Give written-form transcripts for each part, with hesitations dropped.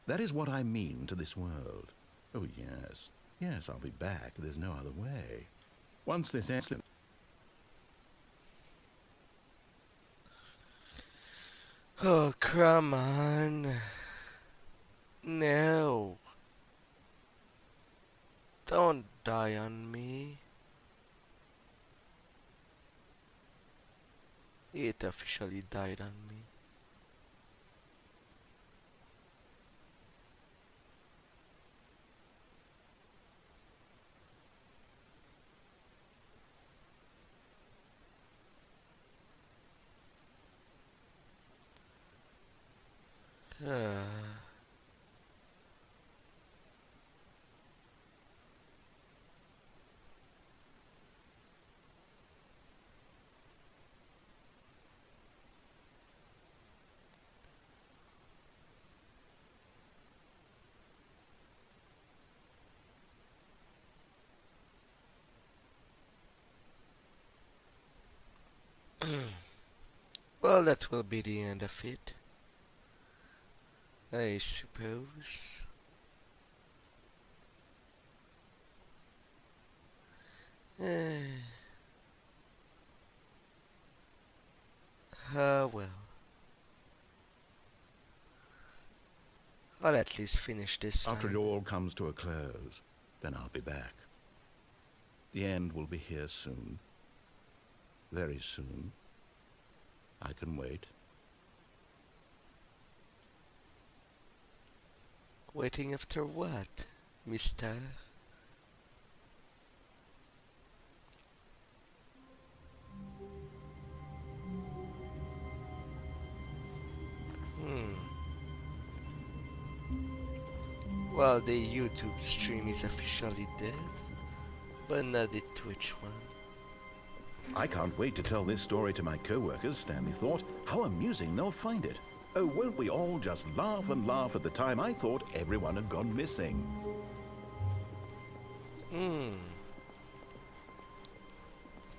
That is what I mean to this world. Oh, yes. Yes, I'll be back. There's no other way. Once this ends... Oh, come on. No. Don't die on me. It officially died on me. Well, that will be the end of it, I suppose. Well. I'll at least finish this After it time. all comes to a close, then I'll be back. The end will be here soon. Very soon. I can wait. Waiting after what, mister? Well, the YouTube stream is officially dead, but not the Twitch one. I can't wait to tell this story to my co-workers, Stanley thought. How amusing they'll find it. Oh, won't we all just laugh and laugh at the time I thought everyone had gone missing?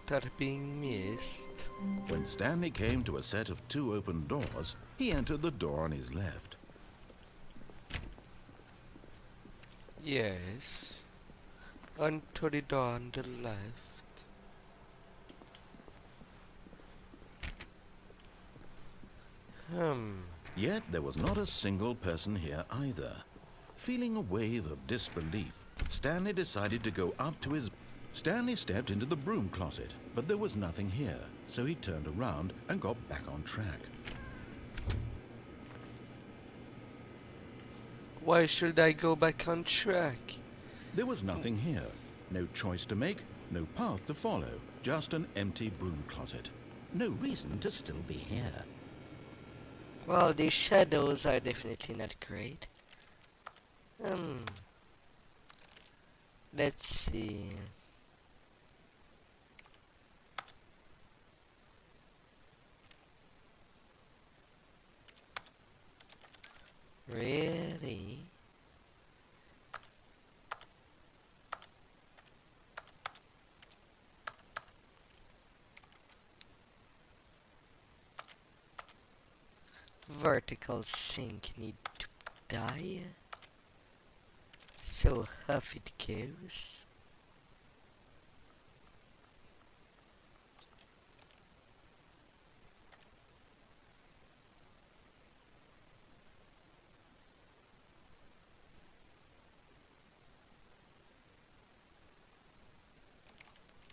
That being missed. When Stanley came to a set of 2 open doors, he entered the door on his left. Yes. Onto the door on the left. Yet there was not a single person here either. Feeling a wave of disbelief, Stanley decided to go up to his... Stanley stepped into the broom closet, but there was nothing here, so he turned around and got back on track. Why should I go back on track? There was nothing here. No choice to make, no path to follow, just an empty broom closet. No reason to still be here. Well, the shadows are definitely not great. Let's see. Really? Vertical sink need to die. So off it goes.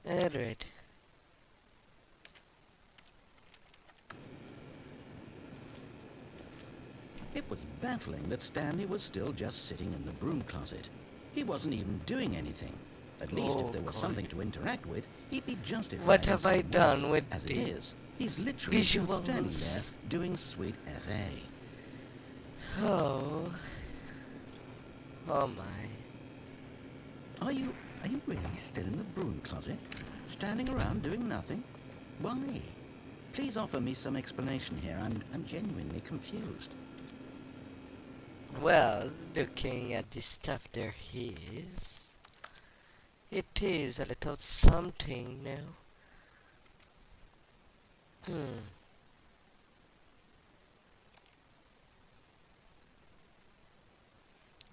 Alright. It was baffling that Stanley was still just sitting in the broom closet. He wasn't even doing anything. At least if there was something to interact with, he'd be justified. What have I done with as it the is? He's literally just standing there doing sweet FA. Oh. Oh my. Are you really still in the broom closet? Standing around doing nothing? Why? Please offer me some explanation here. I'm genuinely confused. Well, looking at the stuff there is, it is a little something now.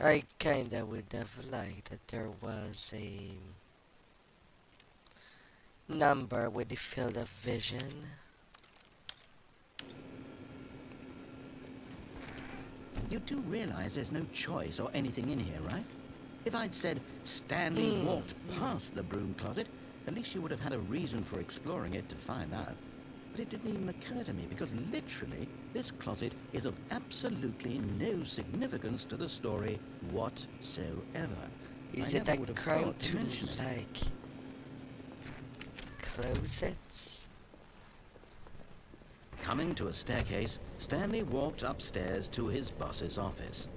I kinda would have liked that there was a number with the field of vision. You do realize there's no choice or anything in here, right? If I'd said Stanley walked past the broom closet, at least you would have had a reason for exploring it to find out. But it didn't even occur to me, because literally, this closet is of absolutely no significance to the story whatsoever. Is I it never a would have crime thought to mention it. like closets? Coming to a staircase, Stanley walked upstairs to his boss's office.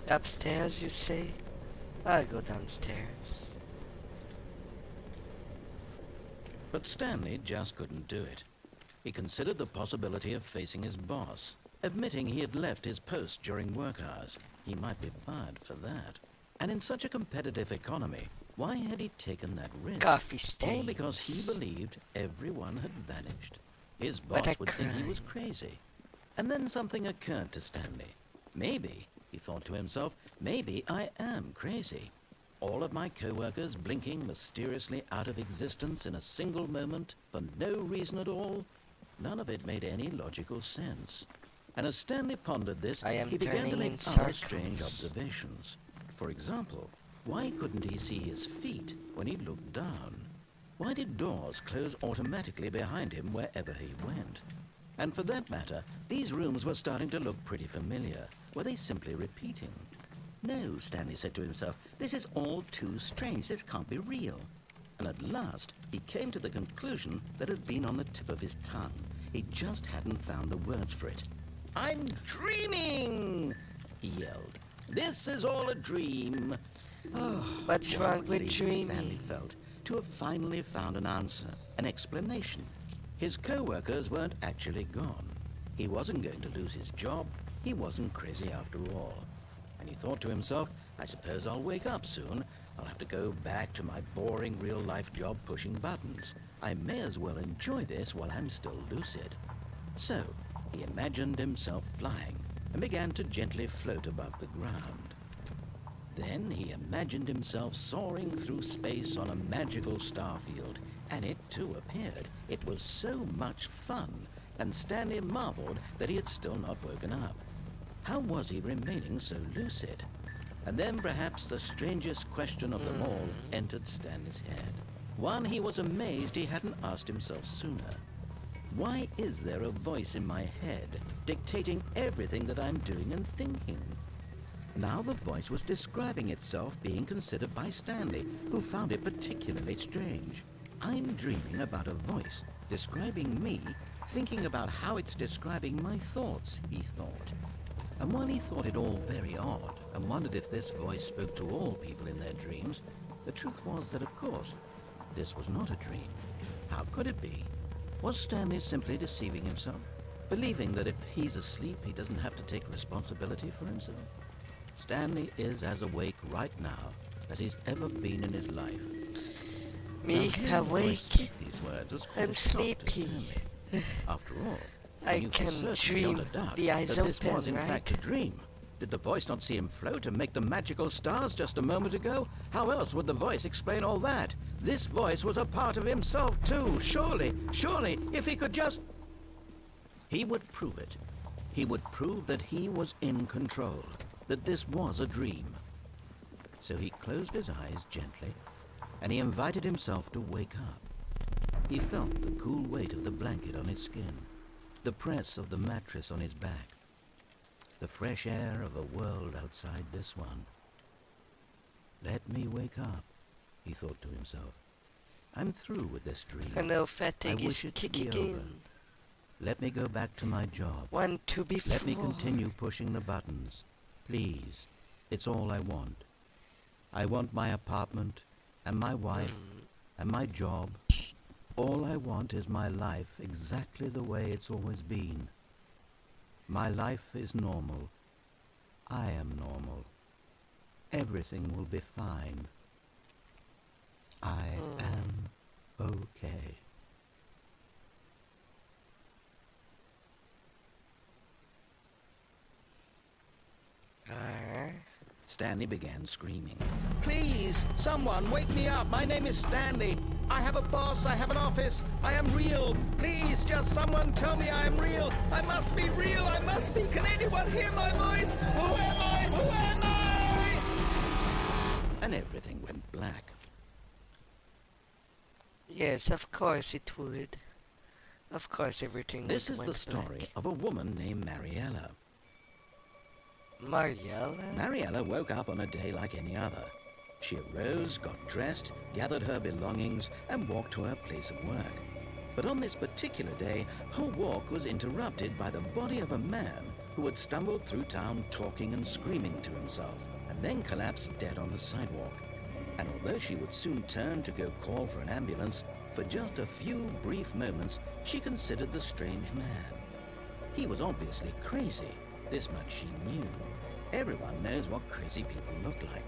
Upstairs, you say? I'll go downstairs. But Stanley just couldn't do it. He considered the possibility of facing his boss, admitting he had left his post during work hours. He might be fired for that. And in such a competitive economy, why had he taken that risk? Coffee All stains. because he believed everyone had vanished. His But boss a would think he was crime. crazy. And then something occurred to Stanley. Maybe, he thought to himself, maybe I am crazy. All of my co-workers blinking mysteriously out of existence in a single moment for no reason at all. None of it made any logical sense. And as Stanley pondered this, I am he began to turning make in other strange circles. observations. For example, why couldn't he see his feet when he looked down? Why did doors close automatically behind him wherever he went? And for that matter, these rooms were starting to look pretty familiar. Were they simply repeating? No, Stanley said to himself, this is all too strange. This can't be real. And at last, he came to the conclusion that had been on the tip of his tongue. He just hadn't found the words for it. I'm dreaming, he yelled. This is all a dream. Oh, What's what a wrong with relief Stanley dreaming? felt to have finally found an answer, an explanation. His co-workers weren't actually gone. He wasn't going to lose his job. He wasn't crazy after all. And he thought to himself, I suppose I'll wake up soon. I'll have to go back to my boring real-life job pushing buttons. I may as well enjoy this while I'm still lucid. So, he imagined himself flying and began to gently float above the ground. Then he imagined himself soaring through space on a magical starfield, and it too appeared. It was so much fun, and Stanley marveled that he had still not woken up. How was he remaining so lucid? And then perhaps the strangest question of them all entered Stanley's head. One he was amazed he hadn't asked himself sooner. Why is there a voice in my head dictating everything that I'm doing and thinking? Now the voice was describing itself being considered by Stanley, who found it particularly strange. I'm dreaming about a voice describing me, thinking about how it's describing my thoughts, he thought. And while he thought it all very odd and wondered if this voice spoke to all people in their dreams, the truth was that, of course, this was not a dream. How could it be? Was Stanley simply deceiving himself, believing that if he's asleep, he doesn't have to take responsibility for himself? Stanley is as awake right now as he's ever been in his life. Me Now, hearing the voice awake. speak these words was quite I'm a shock to sleepy. Stanley. After all, I he knew for can certain dream beyond a doubt the eyes that this open, was in right? fact a dream. Did the voice not see him float and make the magical stars just a moment ago? How else would the voice explain all that? This voice was a part of himself too. Surely, if he could just... He would prove it. He would prove that he was in control, that this was a dream. So he closed his eyes gently, and he invited himself to wake up. He felt the cool weight of the blanket on his skin, the press of the mattress on his back, the fresh air of a world outside this one. Let me wake up, he thought to himself. I'm through with this dream. I know fatigue I is wish it to be kicking over. in. Let me go back to my job. Want to be Let me floored. continue pushing the buttons. Please. It's all I want. I want my apartment, and my wife, and my job. All I want is my life exactly the way it's always been. My life is normal. I am normal. Everything will be fine. I am okay. Stanley began screaming. Please, someone, wake me up. My name is Stanley. I have a boss. I have an office. I am real. Please, just someone tell me I am real. I must be real. I must be. Can anyone hear my voice? Who am I? Who am I? And everything went black. Yes, of course it would. Of course everything would. This is the story of a woman named Mariella. Mariella? Mariella woke up on a day like any other. She arose, got dressed, gathered her belongings, and walked to her place of work. But on this particular day, her walk was interrupted by the body of a man who had stumbled through town talking and screaming to himself, and then collapsed dead on the sidewalk. And although she would soon turn to go call for an ambulance, for just a few brief moments, she considered the strange man. He was obviously crazy. This much she knew. Everyone knows what crazy people look like.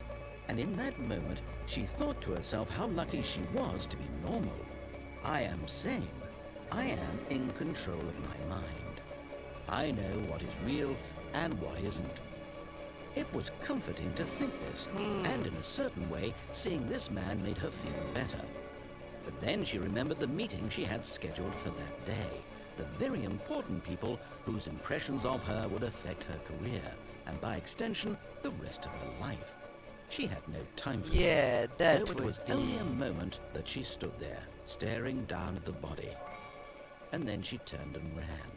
And in that moment, she thought to herself how lucky she was to be normal. I am sane. I am in control of my mind. I know what is real and what isn't. It was comforting to think this, and in a certain way, seeing this man made her feel better. But then she remembered the meeting she had scheduled for that day. The very important people whose impressions of her would affect her career, and by extension, the rest of her life. She had no time for Yeah, this, that so it would was be... only a moment that she stood there, staring down at the body. And then she turned and ran.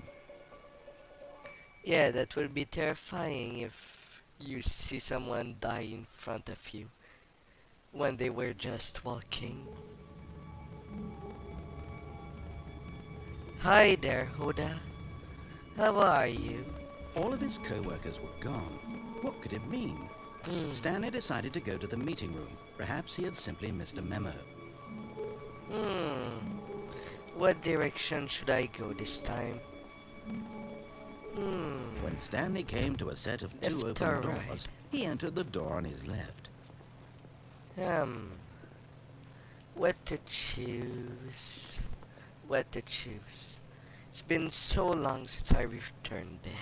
Yeah, that would be terrifying if you see someone die in front of you when they were just walking. Hi there, Hoda. How are you? All of his co-workers were gone. What could it mean? Stanley decided to go to the meeting room. Perhaps he had simply missed a memo. What direction should I go this time? When Stanley came to a set of two Left open or doors, right? he entered the door on his left. What to choose? What to choose? It's been so long since I returned there.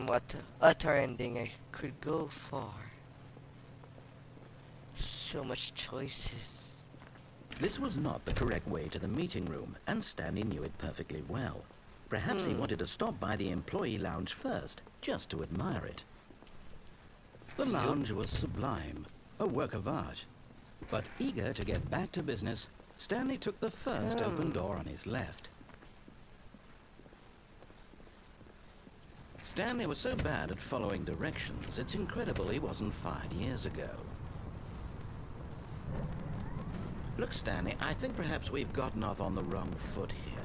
What other ending I could go for? So much choices. This was not the correct way to the meeting room, and Stanley knew it perfectly well. Perhaps he wanted to stop by the employee lounge first, just to admire it. The lounge was sublime, a work of art. But eager to get back to business, Stanley took the first open door on his left. Stanley was so bad at following directions, it's incredible he wasn't fired years ago. Look, Stanley, I think perhaps we've gotten off on the wrong foot here.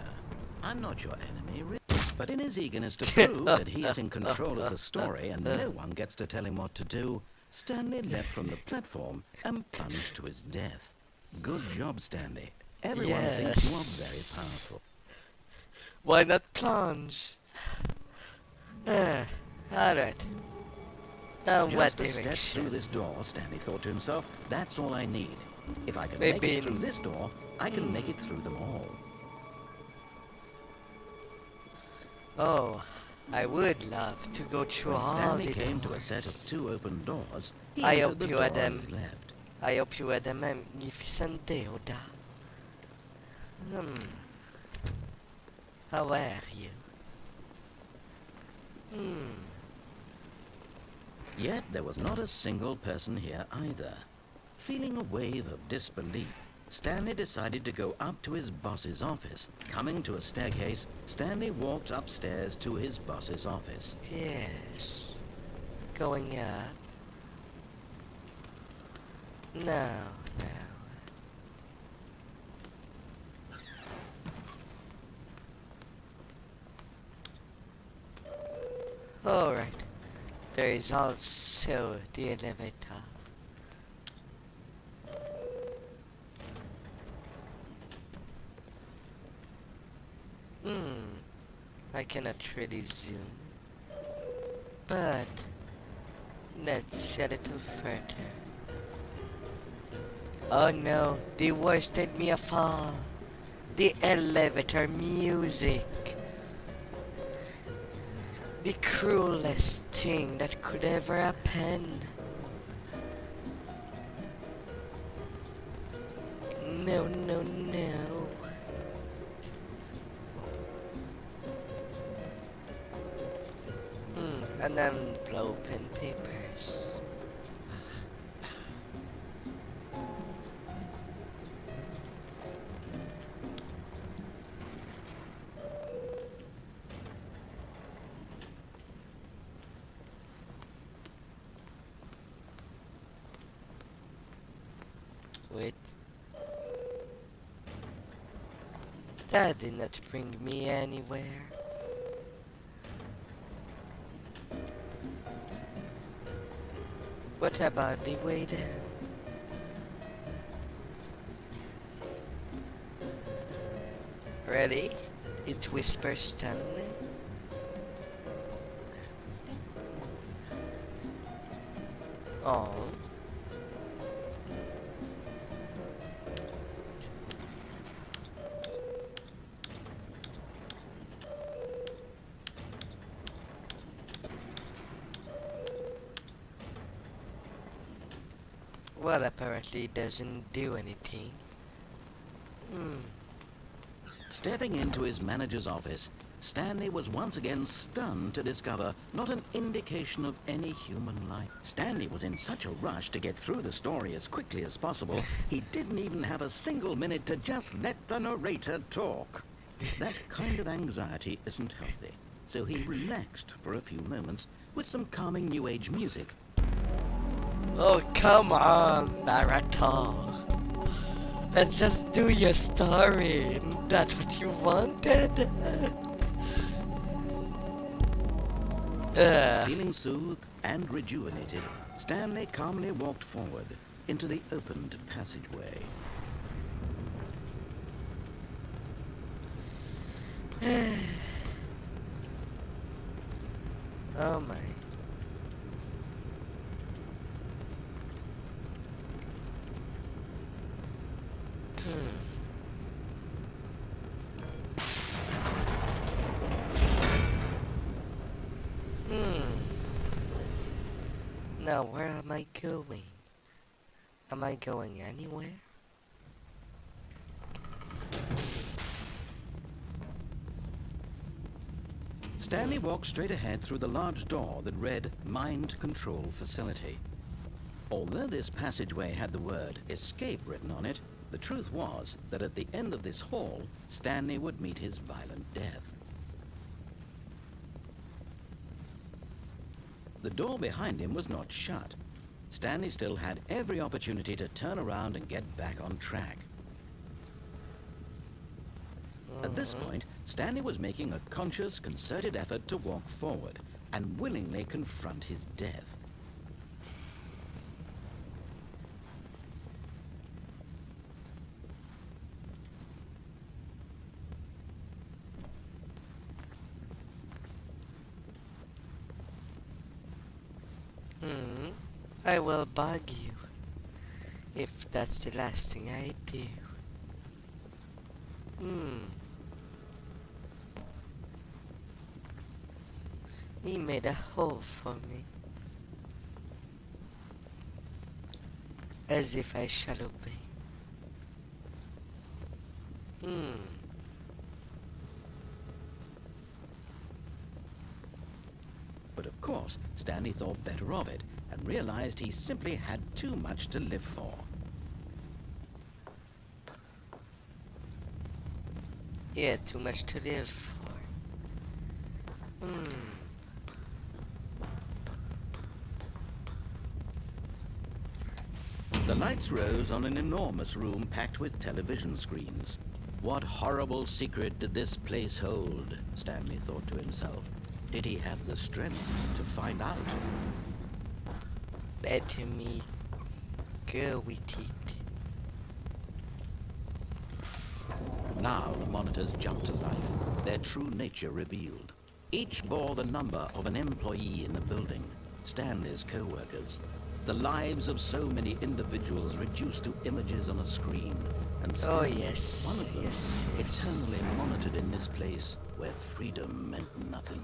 I'm not your enemy, really. But in his eagerness to prove that he is in control of the story and no one gets to tell him what to do, Stanley leapt from the platform and plunged to his death. Good job, Stanley. Everyone thinks you are very powerful. Why not plunge? Alright. Now what Just a step direction? through this door, Stanley thought to himself, that's all I need. If I can Maybe make it through this door, I can make it through them all. Oh, I would love to go through When all Stanley the came to a doors. set of two open doors, he I entered hope the you door had on them. his left. I hope you had a magnificent day, Oda. How are you? Yet there was not a single person here either. Feeling a wave of disbelief, Stanley decided to go up to his boss's office. Coming to a staircase, Stanley walked upstairs to his boss's office. Yes. Going up. No. Alright. There is also the elevator. I cannot really zoom. But let's see a little further. Oh no, the worsted me of all. The elevator music. The cruelest thing that could ever happen. No, no, no. An envelope and papers. Wait. That did not bring me anywhere. What about the way down? Ready? It whispers Stanley. Oh. Well, apparently it doesn't do anything. Stepping into his manager's office, Stanley was once again stunned to discover not an indication of any human life. Stanley was in such a rush to get through the story as quickly as possible, he didn't even have a single minute to just let the narrator talk. That kind of anxiety isn't healthy, so he relaxed for a few moments with some calming New Age music. Oh, come on, narrator. Let's just do your story. That's what you wanted. Feeling soothed and rejuvenated, Stanley calmly walked forward into the opened passageway. Oh my. Now where am I going? Am I going anywhere? Stanley walked straight ahead through the large door that read Mind Control Facility. Although this passageway had the word escape written on it, the truth was that at the end of this hall, Stanley would meet his violent death. The door behind him was not shut. Stanley still had every opportunity to turn around and get back on track. At this point, Stanley was making a conscious, concerted effort to walk forward and willingly confront his death. I will bug you if that's the last thing I do. He made a hole for me, as if I shall obey. But of course, Stanley thought better of it and realized he simply had too much to live for. Yeah, too much to live for. The lights rose on an enormous room packed with television screens. What horrible secret did this place hold? Stanley thought to himself. Did he have the strength to find out? Let me go with it. Now the monitors jumped to life, their true nature revealed. Each bore the number of an employee in the building, Stanley's co-workers. The lives of so many individuals reduced to images on a screen. And Stanley, one of them, eternally monitored in this place where freedom meant nothing.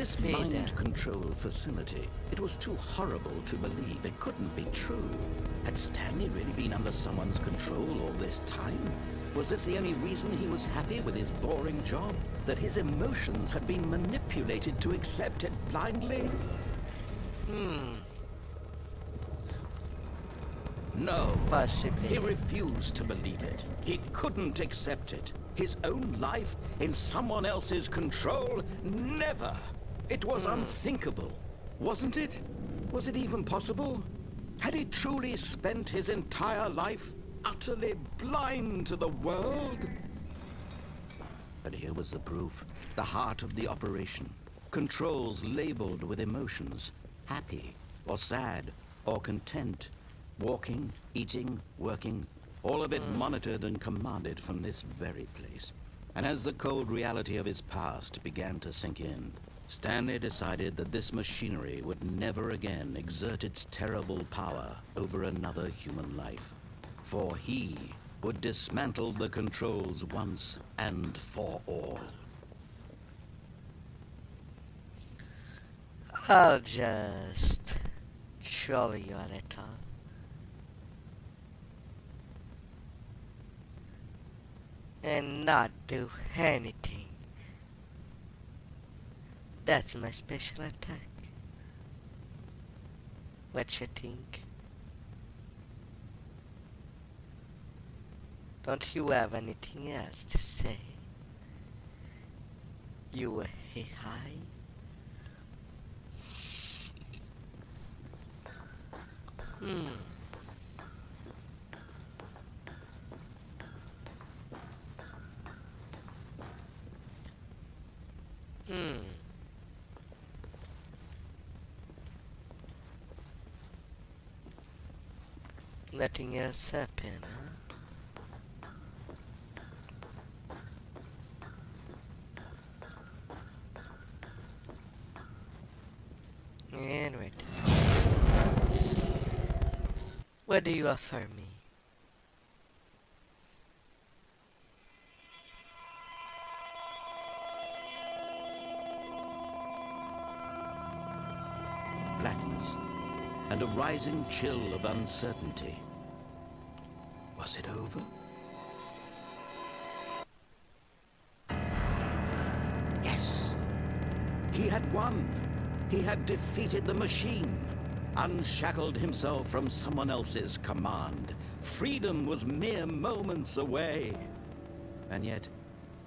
this Me mind either. control facility. It was too horrible to believe. It couldn't be true. Had Stanley really been under someone's control all this time? Was this the only reason he was happy with his boring job? That his emotions had been manipulated to accept it blindly? No. Possibly. He refused to believe it. He couldn't accept it. His own life in someone else's control? Never. It was unthinkable. Wasn't it? Was it even possible? Had he truly spent his entire life utterly blind to the world? But here was the proof. The heart of the operation. Controls labeled with emotions. Happy, or sad, or content. Walking, eating, working, all of it monitored and commanded from this very place. And as the cold reality of his past began to sink in, Stanley decided that this machinery would never again exert its terrible power over another human life. For he would dismantle the controls once and for all. I'll just show you a little. And not do anything. That's my special attack. What you think? Don't you have anything else to say? You high? Nothing else happened, huh? Anyway. What do you offer me? Blackness, and a rising chill of uncertainty. Was it over? Yes! He had won! He had defeated the machine, unshackled himself from someone else's command. Freedom was mere moments away. And yet,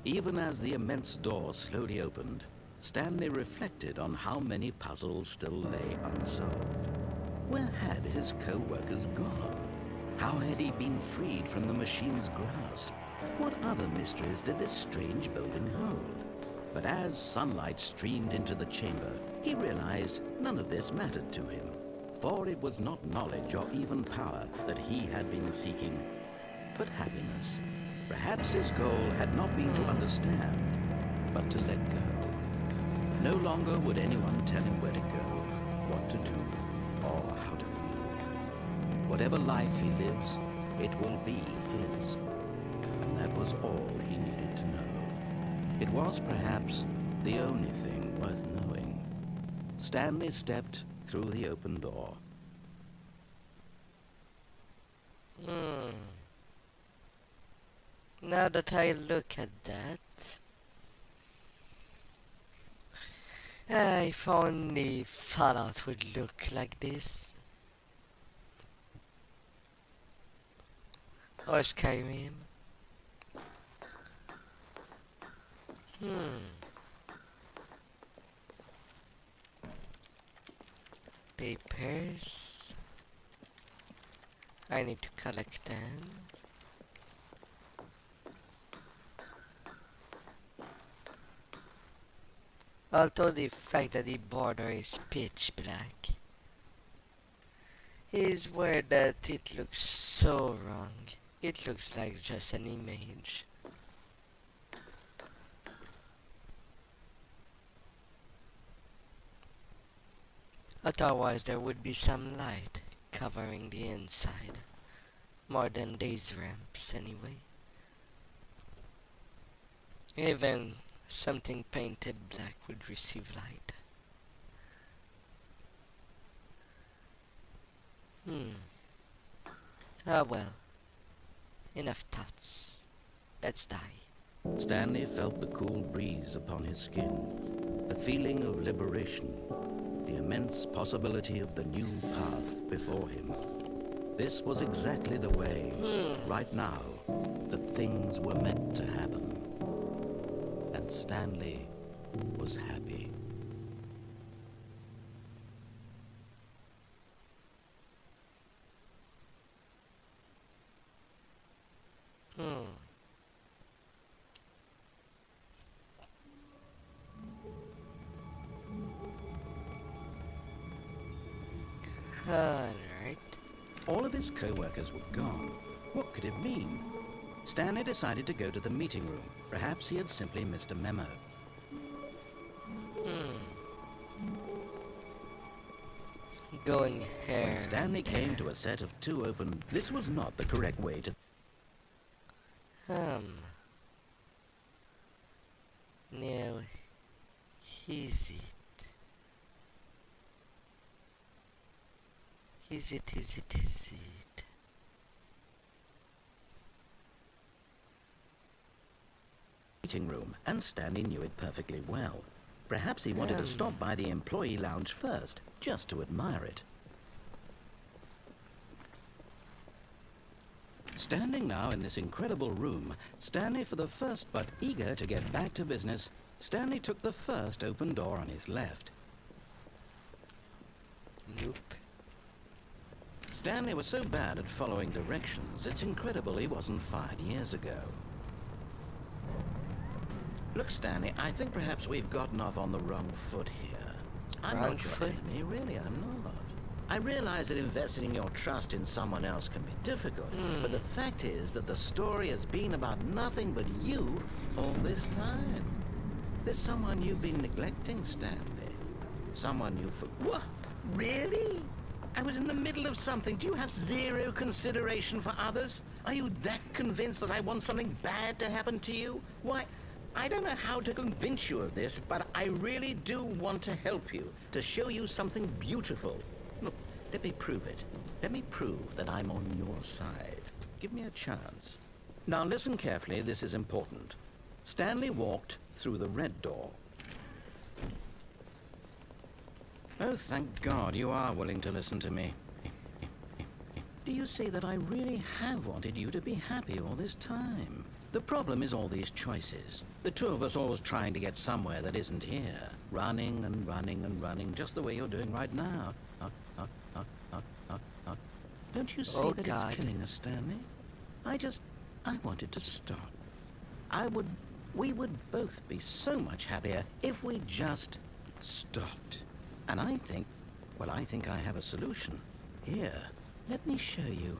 even as the immense door slowly opened, Stanley reflected on how many puzzles still lay unsolved. Where had his co-workers gone? How had he been freed from the machine's grasp? What other mysteries did this strange building hold? But as sunlight streamed into the chamber, he realized none of this mattered to him, for it was not knowledge or even power that he had been seeking, but happiness. Perhaps his goal had not been to understand, but to let go. No longer would anyone tell him where to go, what to do, or how to feel. Whatever life he lives, it will be his. And that was all he needed to know. It was perhaps the only thing worth knowing. Stanley stepped through the open door. Now that I look at that, if only Fallout would look like this. Or Skyrim. Papers. I need to collect them. Although the fact that the border is pitch black is where that it looks so wrong. It looks like just an image. Otherwise there would be some light covering the inside. More than these ramps anyway. Even something painted black would receive light. Hmm. Ah well. Enough thoughts. Let's die. Stanley felt the cool breeze upon his skin, the feeling of liberation, the immense possibility of the new path before him. This was exactly the way, right now, that things were meant to happen. And Stanley was happy. Hmm. Alright. All of his co-workers were gone. What could it mean? Stanley decided to go to the meeting room. Perhaps he had simply missed a memo. Going here. When Stanley came to a set of 2 open, this was not the correct way to... Now, is it? Is it? meeting room, and Stanley knew it perfectly well. Perhaps he wanted to stop by the employee lounge first, just to admire it. Standing now in this incredible room, Stanley for the first but eager to get back to business, Stanley took the first open door on his left. Nope. Stanley was so bad at following directions, it's incredible he wasn't fired years ago. Look, Stanley, I think perhaps we've gotten off on the wrong foot here. I'm Wrong not your foot? enemy, really, I'm not. I realize that investing your trust in someone else can be difficult, but the fact is that the story has been about nothing but you all this time. There's someone you've been neglecting, Stanley. Someone you What? Really? I was in the middle of something. Do you have zero consideration for others? Are you that convinced that I want something bad to happen to you? Why, I don't know how to convince you of this, but I really do want to help you, to show you something beautiful. Look, let me prove it. Let me prove that I'm on your side. Give me a chance. Now listen carefully, this is important. Stanley walked through the red door. Oh, thank God you are willing to listen to me. Do you see that I really have wanted you to be happy all this time? The problem is all these choices. The two of us always trying to get somewhere that isn't here. Running and running and running, just the way you're doing right now. Don't you see that God. it's killing us, Stanley? I wanted to stop. We would both be so much happier if we just stopped. And I think I have a solution. Here, let me show you.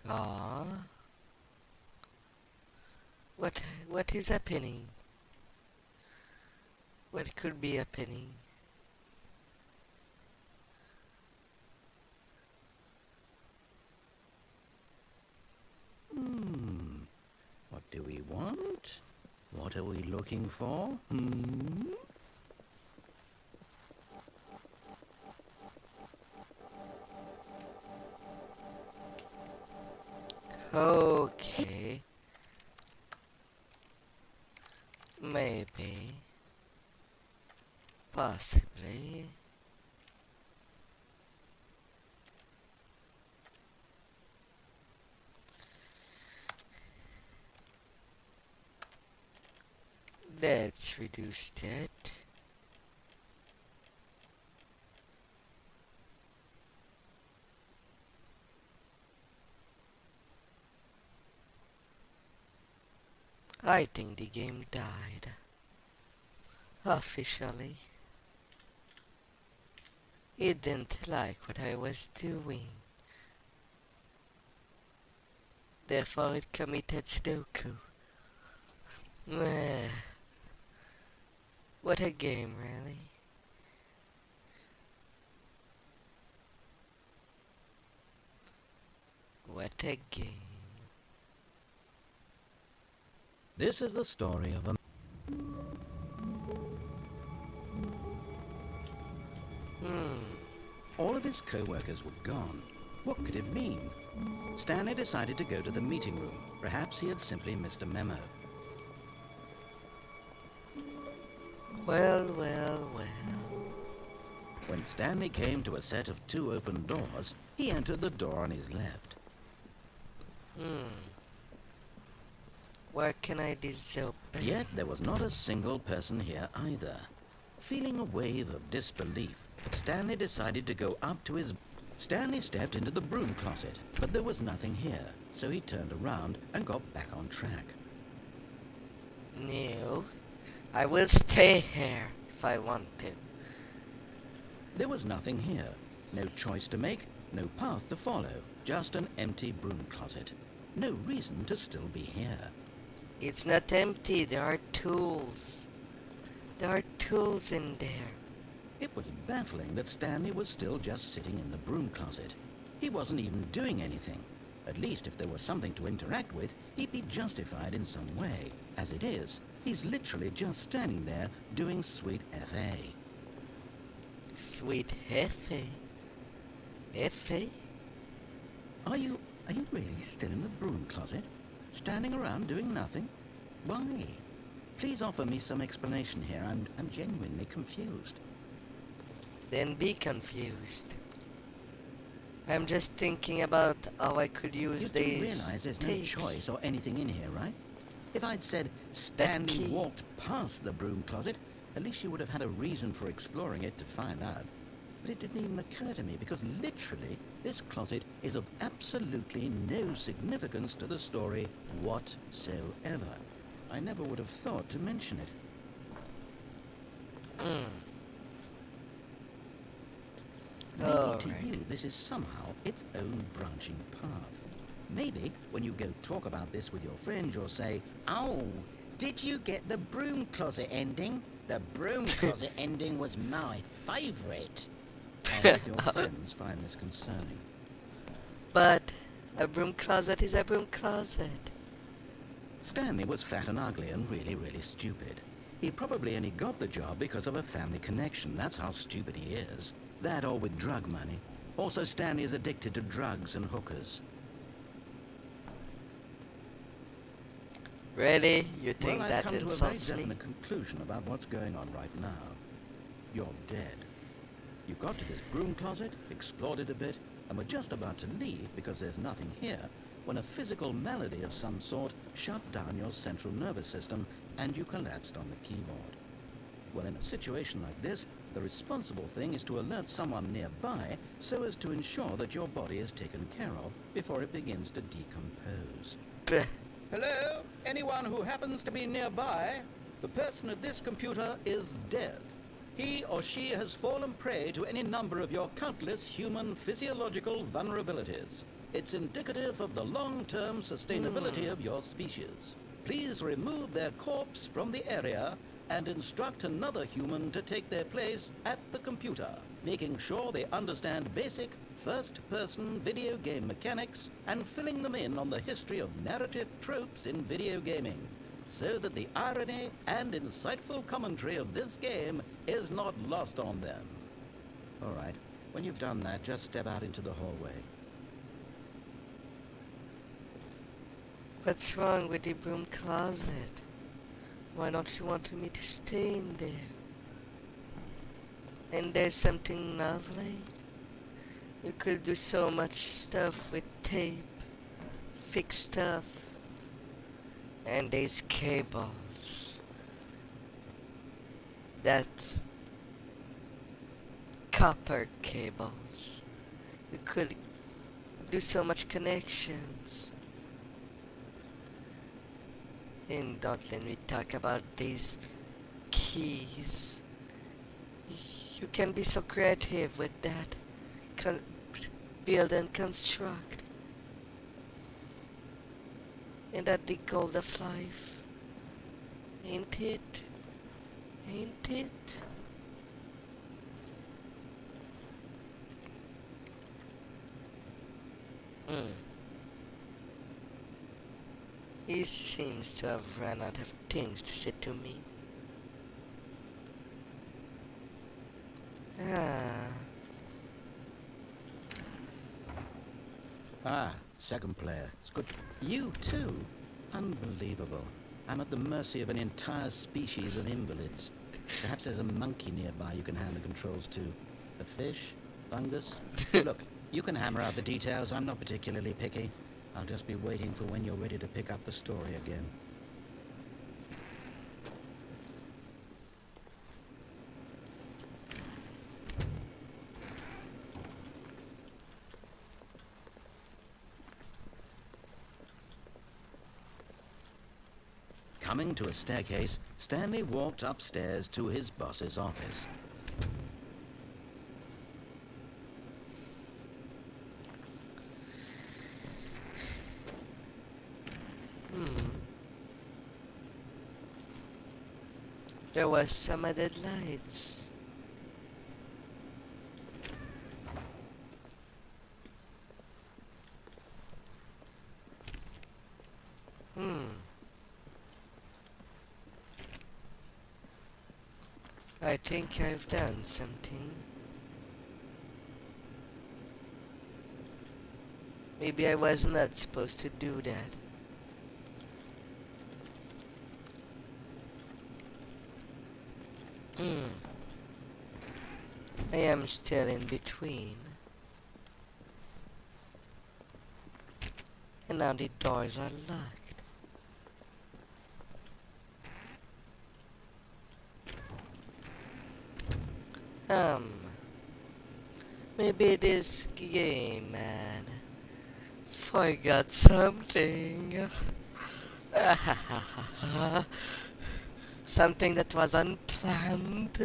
Ah. What is happening? What could be happening? What do we want? What are we looking for? Okay. Maybe. Possibly. Let's reduce that. I think the game died. Officially. It didn't like what I was doing. Therefore it committed Sudoku. Meh. What a game, really. What a game. This is the story of a... All of his co-workers were gone. What could it mean? Stanley decided to go to the meeting room. Perhaps he had simply missed a memo. Well, well, well. When Stanley came to a set of 2 open doors, he entered the door on his left. Where can I disopen? Yet there was not a single person here either. Feeling a wave of disbelief, Stanley decided to go up to his... Stanley stepped into the broom closet, but there was nothing here, so he turned around and got back on track. No. I will stay here if I want to. There was nothing here. No choice to make, no path to follow, just an empty broom closet. No reason to still be here. It's not empty, there are tools. There are tools in there. It was baffling that Stanley was still just sitting in the broom closet. He wasn't even doing anything. At least if there was something to interact with, he'd be justified in some way. As it is, he's literally just standing there doing sweet F.A. Sweet Hefe. Hefe? Are you really still in the broom closet? Standing around doing nothing? Why? Please offer me some explanation here. I'm genuinely confused. Then be confused. I'm just thinking about how I could use You do these realize there's no tapes. choice or anything in here, right? If I'd said Stanley key. walked past the broom closet, at least you would have had a reason for exploring it to find out. But it didn't even occur to me because literally this closet is of absolutely no significance to the story whatsoever. I never would have thought to mention it. Maybe to Alright. you this is somehow its own branching path. Maybe when you go talk about this with your friends you'll say, "Oh, did you get the broom closet ending? The broom closet ending was my favourite." I hope your friends find this concerning. But a broom closet is a broom closet. Stanley was fat and ugly and really, really stupid. He probably only got the job because of a family connection. That's how stupid he is. That or with drug money. Also, Stanley is addicted to drugs and hookers. Really? You think Well, I've that come to a very insults me? definite conclusion about what's going on right now. You're dead. You got to this broom closet, explored it a bit, and were just about to leave because there's nothing here, when a physical malady of some sort shut down your central nervous system and you collapsed on the keyboard. Well, in a situation like this, the responsible thing is to alert someone nearby so as to ensure that your body is taken care of before it begins to decompose. Bleh. Hello? Anyone who happens to be nearby? The person at this computer is dead. He or she has fallen prey to any number of your countless human physiological vulnerabilities. It's indicative of the long-term sustainability of your species. Please remove their corpse from the area and instruct another human to take their place at the computer, making sure they understand basic first-person video game mechanics and filling them in on the history of narrative tropes in video gaming, so that the irony and insightful commentary of this game is not lost on them. All right, when you've done that, just step out into the hallway. What's wrong with the broom closet? Why don't you want me to stay in there? And there's something lovely. You could do so much stuff with tape, fix stuff, and there's cables. That copper cables. You could do so much connections. And don't let me talk about these keys. You can be so creative with that. Build and construct. And that the goal of life. Ain't it? Ain't it? He seems to have run out of things to say to me. Ah. Ah, second player. It's good. You too? Unbelievable. I'm at the mercy of an entire species of invalids. Perhaps there's a monkey nearby you can hand the controls to. A fish? Fungus? Look, you can hammer out the details. I'm not particularly picky. I'll just be waiting for when you're ready to pick up the story again. Coming to a staircase, Stanley walked upstairs to his boss's office. There was some added lights. I think I've done something. Maybe I was not supposed to do that. I am still in between. And now the doors are locked. Maybe this game man forgot something. Something that was unplanned.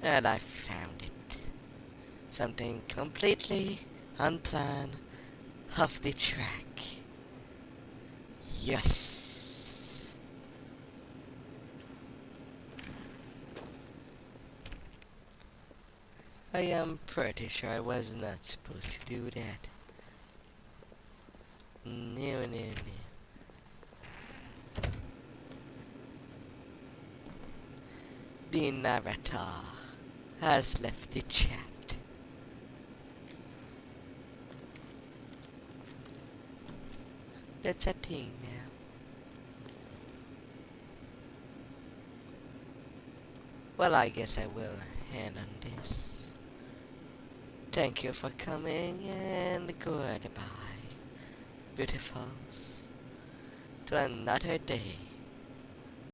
And I found it. Something completely unplanned, off the track. Yes. I am pretty sure I was not supposed to do that. No. The narrator has left the chat. That's a thing now. Well, I guess I will hand on this. Thank you for coming, and goodbye, beautifuls, to another day